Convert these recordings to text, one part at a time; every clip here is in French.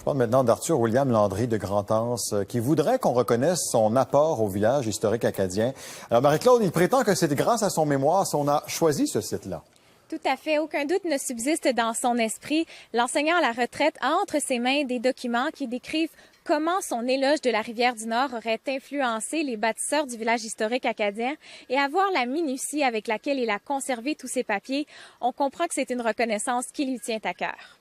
parle maintenant d'Arthur William Landry de Grand-Anse, qui voudrait qu'on reconnaisse son apport au village historique acadien. Alors, Marie-Claude, il prétend que c'est grâce à son mémoire qu'on a choisi ce site-là. Tout à fait. Aucun doute ne subsiste dans son esprit. L'enseignant à la retraite a entre ses mains des documents qui décrivent comment son éloge de la rivière du Nord aurait influencé les bâtisseurs du village historique acadien. Et à voir la minutie avec laquelle il a conservé tous ces papiers, on comprend que c'est une reconnaissance qui lui tient à cœur.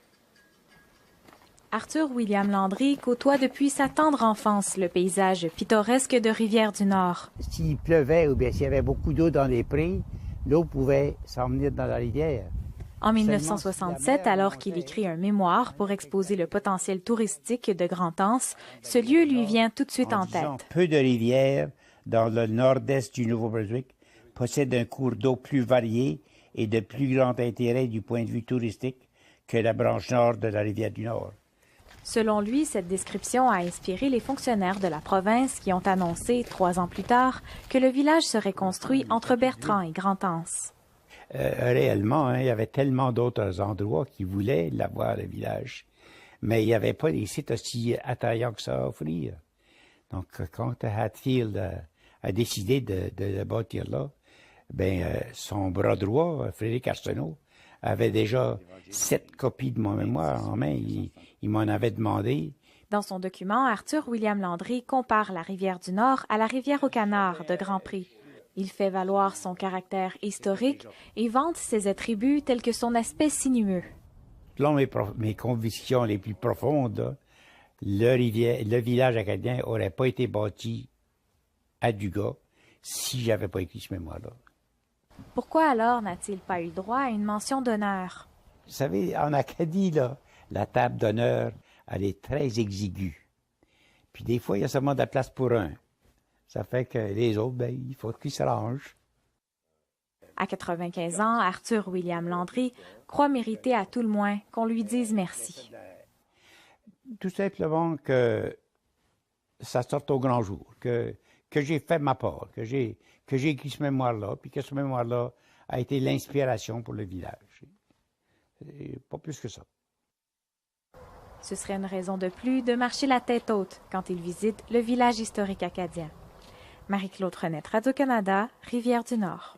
Arthur William Landry côtoie depuis sa tendre enfance le paysage pittoresque de Rivière-du-Nord. S'il pleuvait ou bien s'il y avait beaucoup d'eau dans les prés, l'eau pouvait s'en venir dans la rivière. En 1967, alors qu'il écrit un mémoire pour exposer le potentiel touristique de Grand-Anse, ce lieu lui vient tout de suite en tête. Peu de rivières dans le nord-est du Nouveau-Brunswick possèdent un cours d'eau plus varié et de plus grand intérêt du point de vue touristique que la branche nord de la rivière du Nord. Selon lui, cette description a inspiré les fonctionnaires de la province qui ont annoncé, 3 ans plus tard, que le village serait construit entre Bertrand et Grand-Anse. Réellement, il y avait tellement d'autres endroits qui voulaient l'avoir, le village. Mais il n'y avait pas des sites aussi attrayants que ça à offrir. Donc, quand Hatfield a décidé de le bâtir là, son bras droit, Frédéric Arsenault, avait déjà 7 copies de mon mémoire en main. Il m'en avait demandé. Dans son document, Arthur William Landry compare la rivière du Nord à la rivière aux Canards de Grand Prix. Il fait valoir son caractère historique et vante ses attributs tels que son aspect sinueux. Selon mes convictions les plus profondes, le village acadien n'aurait pas été bâti à Dugas si j'avais pas écrit ce mémoire-là. Pourquoi alors n'a-t-il pas eu droit à une mention d'honneur? Vous savez, en Acadie, là, la table d'honneur, elle est très exiguë. Puis des fois, il y a seulement de la place pour un. Ça fait que les autres, il faut qu'ils se rangent. À 95 ans, Arthur William Landry croit mériter à tout le moins qu'on lui dise merci. Tout simplement que ça sorte au grand jour, que j'ai fait ma part, que j'ai écrit ce mémoire-là, puis que ce mémoire-là a été l'inspiration pour le village. Et pas plus que ça. Ce serait une raison de plus de marcher la tête haute quand il visite le village historique acadien. Marie-Claude Renette, Radio-Canada, Rivière-du-Nord.